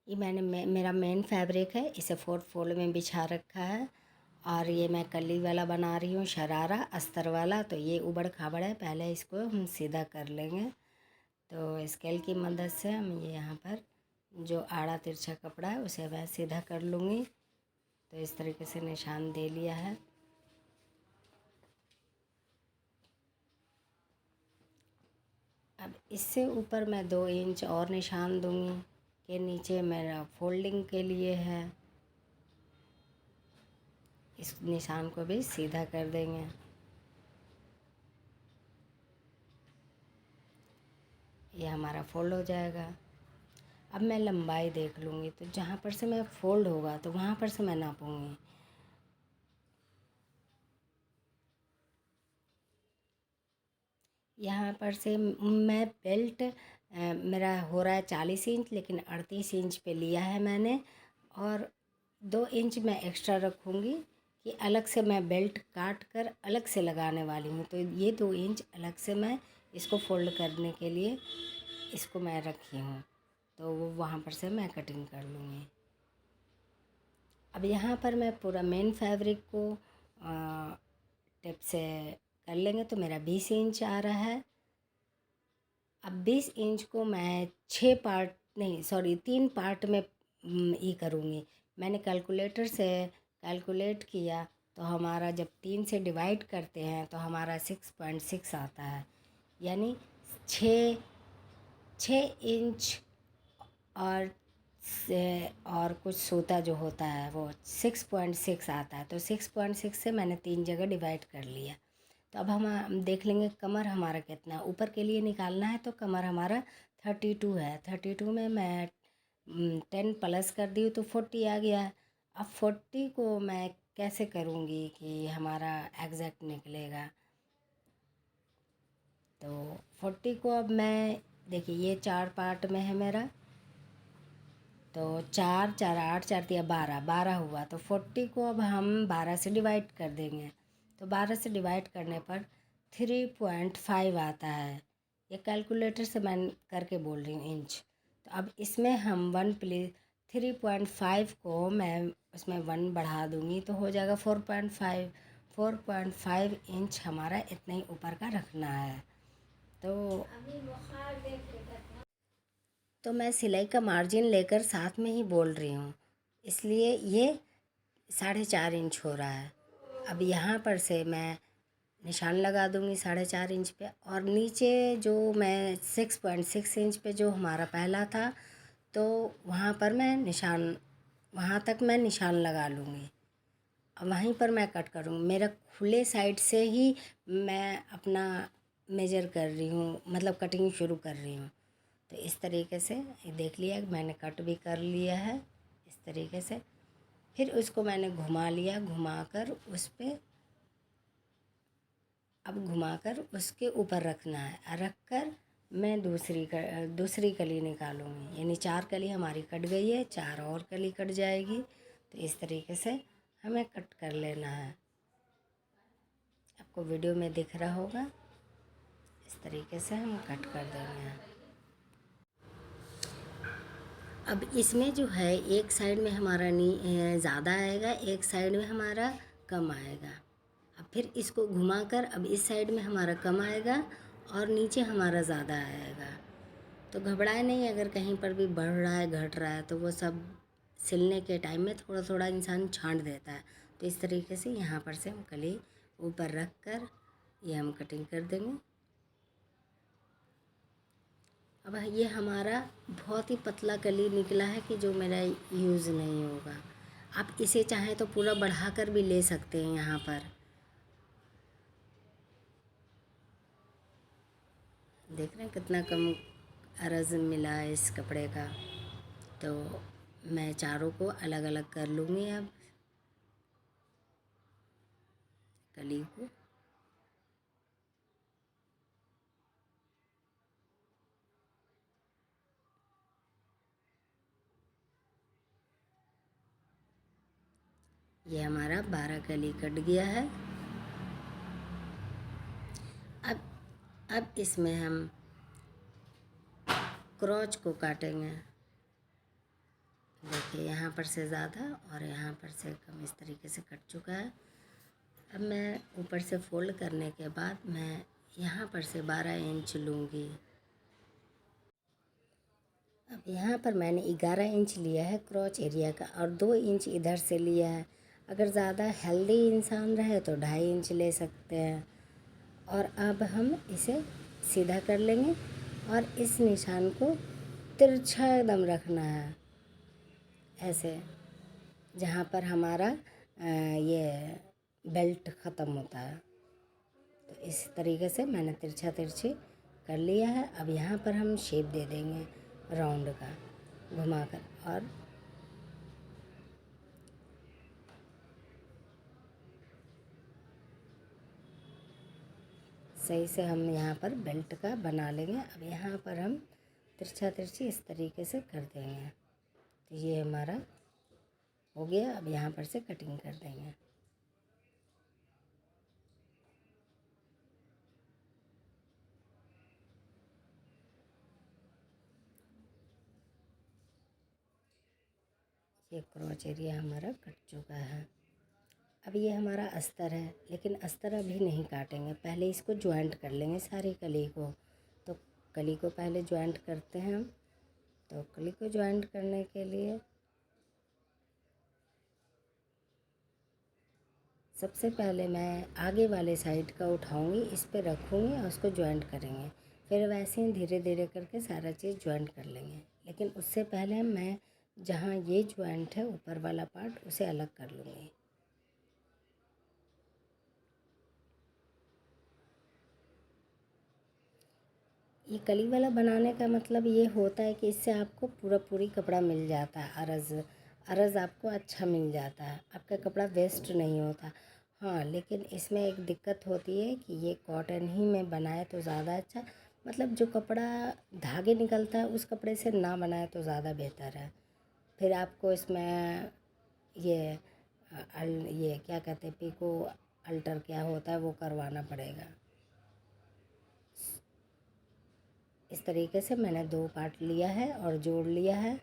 ये मेरा main fabric है, इसे 4 फोल्ड में बिछा रखा है। और ये मैं कली वाला बना रही हूँ, शरारा अस्तर वाला। तो ये उबड़ खाबड़ है, पहले इसको हम सीधा कर लेंगे। तो स्केल की मदद से हम ये यहाँ पर जो आड़ा तिरछा कपड़ा है उसे मैं सीधा कर लूँगी। तो इस तरीके से निशान दे लिया है। अब इससे ऊपर मैं 2 इंच और निशान दूँगी कि नीचे मेरा फोल्डिंग के लिए है। इस निशान को भी सीधा कर देंगे। ये हमारा फोल्ड हो जाएगा। अब मैं लंबाई देख लूँगी, तो जहाँ पर से मैं फोल्ड होगा तो वहाँ पर से मैं नापूँगी। यहाँ पर से मैं बेल्ट मेरा हो रहा है 40 इंच, लेकिन 38 इंच पे लिया है मैंने। और 2 इंच मैं एक्स्ट्रा रखूँगी कि अलग से मैं बेल्ट काट कर अलग से लगाने वाली हूँ। तो ये 2 इंच अलग से मैं इसको फोल्ड करने के लिए इसको मैं रखी हूँ। तो वो वहाँ पर से मैं कटिंग कर लूँगी। अब यहाँ पर मैं पूरा मेन फैब्रिक को टिप से कर लेंगे। तो मेरा 20 इंच आ रहा है। अब 20 इंच को मैं 6 पार्ट नहीं, सॉरी 3 पार्ट में ये करूँगी। मैंने कैलकुलेटर से कैलकुलेट किया तो हमारा जब 3 से डिवाइड करते हैं तो हमारा 6.6 आता है। यानी 6 6 इंच और और कुछ सूता जो होता है वो 6.6 आता है। तो 6.6 से मैंने 3 जगह डिवाइड कर लिया। तो अब हम देख लेंगे कमर हमारा कितना ऊपर के लिए निकालना है। तो कमर हमारा 32 है। 32 में मैं 10 प्लस कर दी तो 40 आ गया। अब 40 को मैं कैसे करूँगी कि हमारा एग्जैक्ट निकलेगा। तो 40 को अब मैं देखिए ये 4 पार्ट में है मेरा। तो 4 4 8 4 दिया 12 12 हुआ। तो 40 को अब हम 12 से डिवाइड कर देंगे। तो 12 से डिवाइड करने पर 3.5 आता है। ये कैलकुलेटर से मैं करके बोल रही हूँ इंच। तो अब इसमें हम 1 प्लस 3.5 को मैं उसमें 1 बढ़ा दूँगी तो हो जाएगा 4.5। 4.5 इंच हमारा इतना ही ऊपर का रखना है। तो मैं सिलाई का मार्जिन लेकर साथ में ही बोल रही हूँ, इसलिए ये 4.5 इंच हो रहा है। अब यहाँ पर से मैं निशान लगा दूँगी 4.5 इंच पे। और नीचे जो मैं 6.6 इंच पे जो हमारा पहला था तो वहाँ पर मैं निशान वहाँ तक मैं निशान लगा लूँगी। अब वहीं पर मैं कट करूँगी। मेरा खुले साइड से ही मैं अपना मेजर कर रही हूँ, मतलब कटिंग शुरू कर रही हूँ। तो इस तरीके से ये देख लिया मैंने कट भी कर लिया है इस तरीके से। फिर उसको मैंने घुमा लिया, घुमाकर उस पर अब घुमाकर उसके ऊपर रखना है। रख कर मैं दूसरी कली निकालूंगी। यानी 4 कली हमारी कट गई है, 4 और कली कट जाएगी। तो इस तरीके से हमें कट कर लेना है। आपको वीडियो में दिख रहा होगा, इस तरीके से हम कट कर देंगे। अब इसमें जो है एक साइड में हमारा ज़्यादा आएगा, एक साइड में हमारा कम आएगा। अब फिर इसको घुमाकर अब इस साइड में हमारा कम आएगा और नीचे हमारा ज़्यादा आएगा। तो घबराए नहीं, अगर कहीं पर भी बढ़ रहा है घट रहा है तो वो सब सिलने के टाइम में थोड़ा थोड़ा इंसान छांट देता है। तो इस तरीके से यहाँ पर से हम कली ऊपर रख कर ये हम कटिंग कर देंगे। अब ये हमारा बहुत ही पतला कली निकला है कि जो मेरा यूज़ नहीं होगा। आप इसे चाहें तो पूरा बढ़ाकर भी ले सकते हैं। यहाँ पर देख रहे हैं कितना कम अरज़ मिला है इस कपड़े का। तो मैं चारों को अलग अलग कर लूँगी अब कली को। ये हमारा 12 कली कट गया है। अब इसमें हम क्रॉच को काटेंगे। देखिए यहाँ पर से ज़्यादा और यहाँ पर से कम इस तरीके से कट चुका है। अब मैं ऊपर से फोल्ड करने के बाद मैं यहाँ पर से 12 इंच लूँगी। अब यहाँ पर मैंने 11 इंच लिया है क्रॉच एरिया का और 2 इंच इधर से लिया है। अगर ज़्यादा हेल्दी इंसान रहे तो 2.5 इंच ले सकते हैं। और अब हम इसे सीधा कर लेंगे और इस निशान को तिरछा एकदम रखना है, ऐसे जहाँ पर हमारा ये बेल्ट ख़त्म होता है। तो इस तरीके से मैंने तिरछा तिरछी कर लिया है। अब यहाँ पर हम शेप दे देंगे राउंड का घुमाकर और सही से हम यहाँ पर बेल्ट का बना लेंगे। अब यहाँ पर हम तिरछा तिरछी इस तरीके से कर देंगे। तो ये हमारा हो गया। अब यहाँ पर से कटिंग कर देंगे। ये क्रॉच एरिया हमारा कट चुका है। अब ये हमारा अस्तर है, लेकिन अस्तर अभी नहीं काटेंगे, पहले इसको ज्वाइंट कर लेंगे सारी कली को। तो कली को पहले ज्वाइंट करते हैं हम। तो कली को ज्वाइंट करने के लिए सबसे पहले मैं आगे वाले साइड का उठाऊंगी, इस पे रखूंगी और उसको ज्वाइंट करेंगे। फिर वैसे ही धीरे धीरे करके सारा चीज़ ज्वाइंट कर लेंगे। लेकिन उससे पहले मैं जहाँ ये ज्वाइंट है ऊपर वाला पार्ट उसे अलग कर लूँगी। ये कली वाला बनाने का मतलब ये होता है कि इससे आपको पूरी कपड़ा मिल जाता है। अरज़ आपको अच्छा मिल जाता है, आपका कपड़ा वेस्ट नहीं होता। हाँ, लेकिन इसमें एक दिक्कत होती है कि ये कॉटन ही में बनाए तो ज़्यादा अच्छा, मतलब जो कपड़ा धागे निकलता है उस कपड़े से ना बनाए तो ज़्यादा बेहतर है। फिर आपको इसमें ये ये क्या कहते हैं, पिको अल्टर क्या होता है वो करवाना पड़ेगा। इस तरीके से मैंने 2 पार्ट लिया है और जोड़ लिया है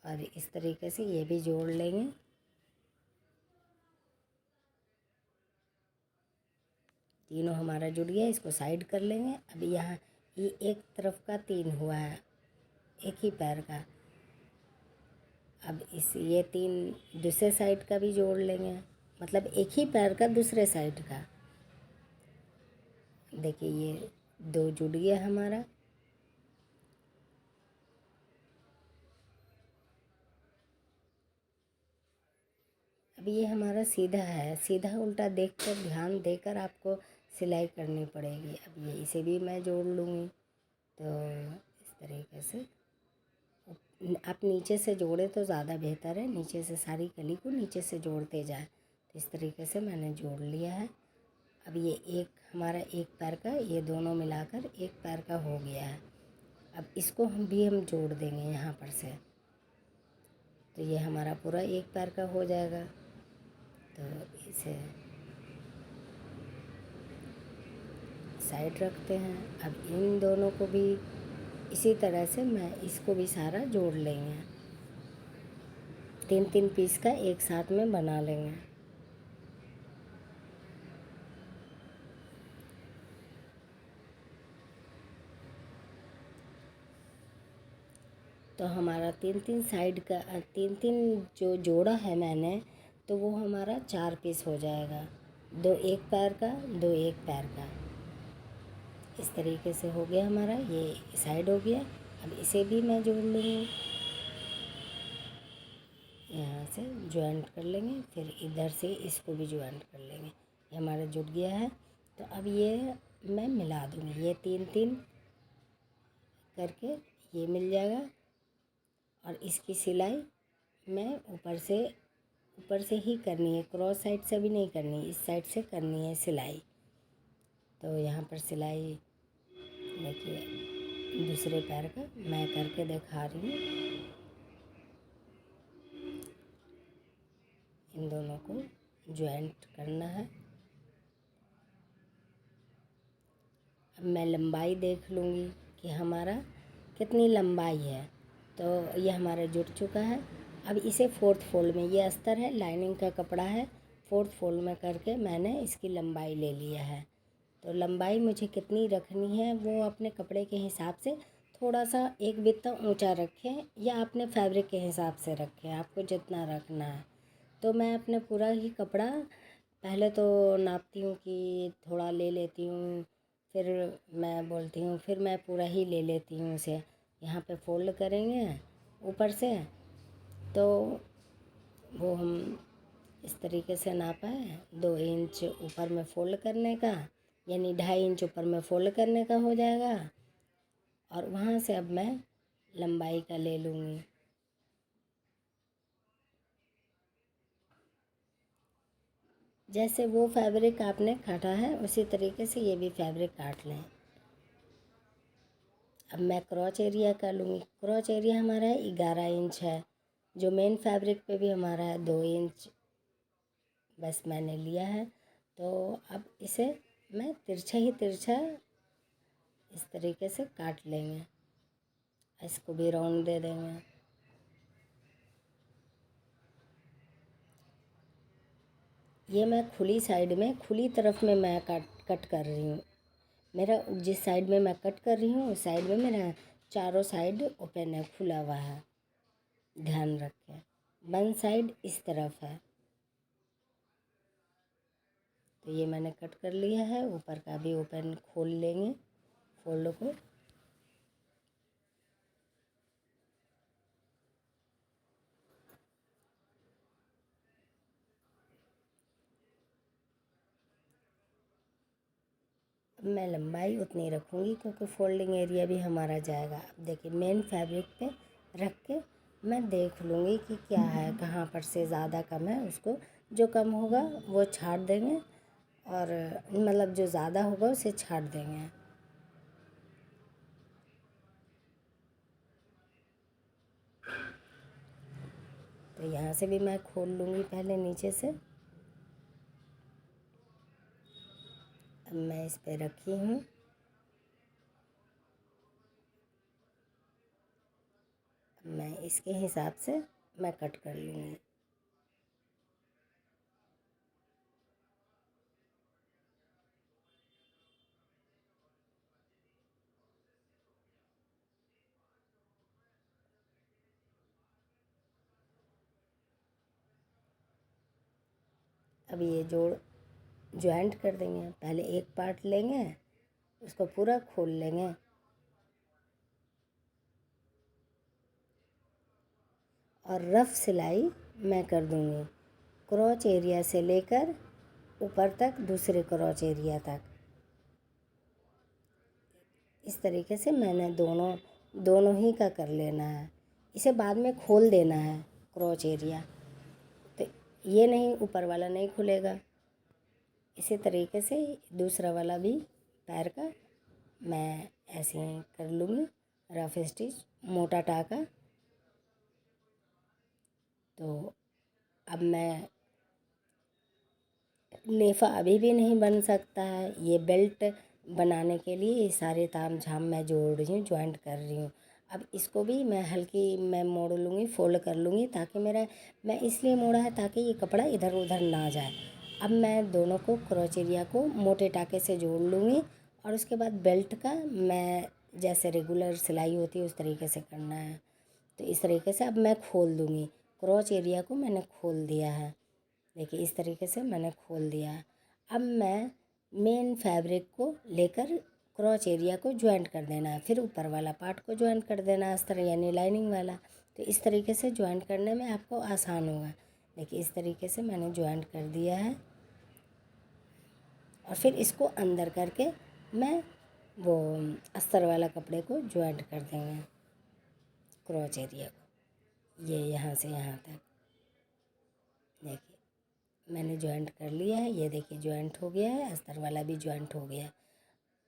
और इस तरीके से ये भी जोड़ लेंगे। तीनों हमारा जुड़ गया, इसको साइड कर लेंगे। अब यहाँ ये एक तरफ का 3 हुआ है, एक ही पैर का। अब इस ये 3 दूसरे साइड का भी जोड़ लेंगे, मतलब एक ही पैर का दूसरे साइड का। देखिए ये 2 जुड़ गया हमारा। अब ये हमारा सीधा है, सीधा उल्टा देखकर ध्यान देकर आपको सिलाई करनी पड़ेगी। अब ये इसे भी मैं जोड़ लूँगी। तो इस तरीके से आप नीचे से जोड़े तो ज़्यादा बेहतर है, नीचे से सारी कली को नीचे से जोड़ते जाए। तो इस तरीके से मैंने जोड़ लिया है। अब ये एक हमारा एक पैर का, ये दोनों मिलाकर एक पैर का हो गया है। अब इसको हम जोड़ देंगे यहाँ पर से। तो ये हमारा पूरा एक पैर का हो जाएगा। तो इसे साइड रखते हैं। अब इन दोनों को भी इसी तरह से मैं इसको भी सारा जोड़ लेंगे। 3-3 पीस का एक साथ में बना लेंगे। तो हमारा 3-3 साइड का 3-3 जो जोड़ा है मैंने, तो वो हमारा 4 पीस हो जाएगा। 2 एक पैर का, 2 एक पैर का। इस तरीके से हो गया हमारा, ये साइड हो गया। अब इसे भी मैं जोड़ लूँगी, यहाँ से ज्वाइंट कर लेंगे, फिर इधर से इसको भी ज्वाइंट कर लेंगे। ये हमारा जुट गया है। तो अब ये मैं मिला दूँगी, ये 3-3 करके ये मिल जाएगा। और इसकी सिलाई मैं ऊपर से ही करनी है, क्रॉस साइड से भी नहीं करनी, इस साइड से करनी है सिलाई। तो यहाँ पर सिलाई देखिए दूसरे पैर का मैं करके दिखा रही हूँ। इन दोनों को ज्वाइंट करना है। अब मैं लंबाई देख लूँगी कि हमारा कितनी लंबाई है। तो तो ये हमारा जुड़ चुका है। अब इसे फोर्थ फोल्ड में, ये अस्तर है, लाइनिंग का कपड़ा है, फोर्थ फोल्ड में करके मैंने इसकी लंबाई ले लिया है। तो लंबाई मुझे कितनी रखनी है वो अपने कपड़े के हिसाब से थोड़ा सा एक बित्ता ऊंचा रखें या अपने फैब्रिक के हिसाब से रखें, आपको जितना रखना है। तो मैं अपने पूरा ही कपड़ा पहले तो नापती हूँ कि थोड़ा ले लेती हूँ, फिर मैं बोलती हूँ, फिर मैं पूरा ही ले लेती हूँ उसे। यहाँ पे फोल्ड करेंगे ऊपर से, तो वो हम इस तरीके से नापा है 2 इंच ऊपर में फ़ोल्ड करने का, यानी 2.5 इंच ऊपर में फ़ोल्ड करने का हो जाएगा। और वहाँ से अब मैं लंबाई का ले लूँगी। जैसे वो फैब्रिक आपने काटा है उसी तरीके से ये भी फैब्रिक काट लें। अब मैं क्रॉच एरिया का लूँगी। क्रॉच एरिया हमारा 11 इंच है, जो मेन फैब्रिक पे भी हमारा है 2 इंच, बस मैंने लिया है। तो अब इसे मैं तिरछा ही तिरछा इस तरीके से काट लेंगे, इसको भी राउंड दे देंगे। ये मैं खुली साइड में, खुली तरफ में मैं कट कर रही हूँ। मेरा जिस साइड में मैं कट कर रही हूँ उस साइड में मेरा चारों साइड ओपन है, खुला हुआ है, ध्यान रखें। वन साइड इस तरफ है। तो ये मैंने कट कर लिया है, ऊपर का भी ओपन खोल लेंगे फोल्ड को। अब मैं लंबाई उतनी रखूँगी क्योंकि फोल्डिंग एरिया भी हमारा जाएगा। अब देखिए मेन फैब्रिक पे रख के मैं देख लूँगी कि क्या है, कहाँ पर से ज़्यादा कम है, उसको जो कम होगा वो छाट देंगे, और मतलब जो ज़्यादा होगा उसे छाट देंगे। तो यहाँ से भी मैं खोल लूँगी पहले नीचे से। अब मैं इस पे रखी हूँ। मैं इसके हिसाब से मैं कट कर लूँगी। अब ये जोड़ जॉइंट कर देंगे। पहले एक पार्ट लेंगे, उसको पूरा खोल लेंगे, और रफ़ सिलाई मैं कर दूँगी क्रॉच एरिया से लेकर ऊपर तक, दूसरे क्रॉच एरिया तक। इस तरीके से मैंने दोनों दोनों ही का कर लेना है। इसे बाद में खोल देना है क्रॉच एरिया, तो ये नहीं, ऊपर वाला नहीं खुलेगा। इसी तरीके से दूसरा वाला भी पैर का मैं ऐसे ही कर लूँगी, रफ स्टिच मोटा टाका। तो अब मैं नेफा अभी भी नहीं बन सकता है। ये बेल्ट बनाने के लिए ये सारे ताम झाम मैं जोड़ रही हूँ, जॉइंट कर रही हूँ। अब इसको भी मैं हल्की मैं मोड़ लूँगी, फोल्ड कर लूँगी, ताकि मेरा, मैं इसलिए मोड़ा है ताकि ये कपड़ा इधर उधर ना जाए। अब मैं दोनों को क्रॉच एरिया को मोटे टाके से जोड़ लूँगी, और उसके बाद बेल्ट का मैं जैसे रेगुलर सिलाई होती है उस तरीके से करना है। तो इस तरीके से अब मैं खोल दूँगी, क्रॉच एरिया को मैंने खोल दिया है। देखिए इस तरीके से मैंने खोल दिया। अब मैं मेन फैब्रिक को लेकर क्रॉच एरिया को ज्वाइंट कर देना है, फिर ऊपर वाला पार्ट को ज्वाइंट कर देना है अस्तर यानी लाइनिंग वाला। तो इस तरीके से ज्वाइंट करने में आपको आसान होगा। देखिए इस तरीके से मैंने ज्वाइंट कर दिया है, और फिर इसको अंदर करके मैं वो अस्तर वाला कपड़े को ज्वाइंट कर देंगे, क्रॉच एरिया को, ये यहाँ से यहाँ तक। देखिए मैंने ज्वाइंट कर लिया है, ये देखिए ज्वाइंट हो गया है, अस्तर वाला भी ज्वाइंट हो गया,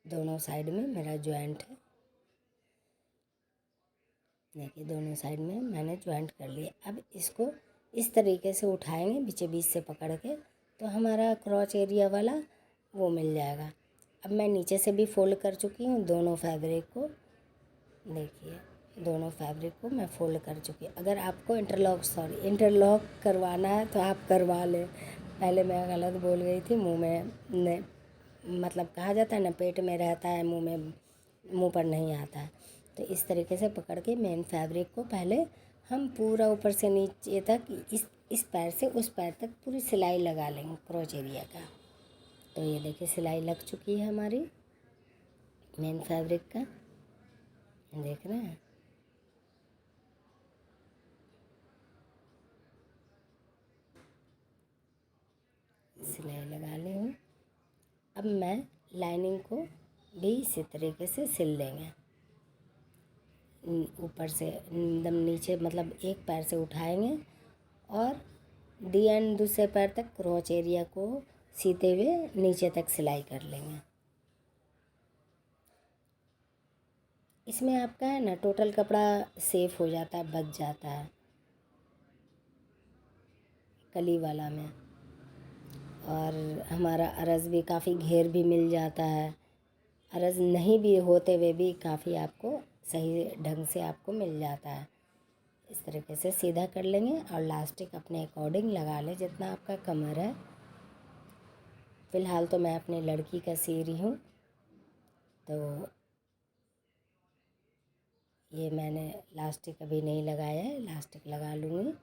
दोनों साइड में मेरा ज्वाइंट है। देखिए दोनों साइड में मैंने ज्वाइंट कर लिया। अब इसको इस तरीके से उठाएंगे बीचे बीच से पकड़ के, तो हमारा क्रॉच एरिया वाला वो मिल जाएगा। अब मैं नीचे से भी फोल्ड कर चुकी हूँ दोनों फैब्रिक को। देखिए दोनों फैब्रिक को मैं फ़ोल्ड कर चुकी। अगर आपको इंटरलॉक करवाना है तो आप करवा लें। पहले मैं गलत बोल गई थी, मुंह में ने मतलब कहा जाता है ना, पेट में रहता है, मुंह पर नहीं आता है। तो इस तरीके से पकड़ के मेन फैब्रिक को पहले हम पूरा ऊपर से नीचे तक, इस पैर से उस पैर तक पूरी सिलाई लगा लेंगे क्रोच एरिया का। तो ये देखिए सिलाई लग चुकी है हमारी मेन फैब्रिक का, देख रहे हैं। सिलाई लगा ली हूँ। अब मैं लाइनिंग को भी इसी तरीके से सिल लेंगे। ऊपर से एकदम नीचे, मतलब एक पैर से उठाएंगे और दी एंड दूसरे पैर तक क्रोच एरिया को सीते हुए नीचे तक सिलाई कर लेंगे। इसमें आपका है ना टोटल कपड़ा सेफ हो जाता है, बच जाता है कली वाला में। और हमारा अरज़ भी काफ़ी घेर भी मिल जाता है। अरज़ नहीं भी होते हुए भी काफ़ी आपको सही ढंग से आपको मिल जाता है। इस तरीके से सीधा कर लेंगे और लास्टिक अपने अकॉर्डिंग लगा लें जितना आपका कमर है। फ़िलहाल तो मैं अपनी लड़की का सी रही हूँ, तो ये मैंने लास्टिक अभी नहीं लगाया है, लास्टिक लगा लूँगी।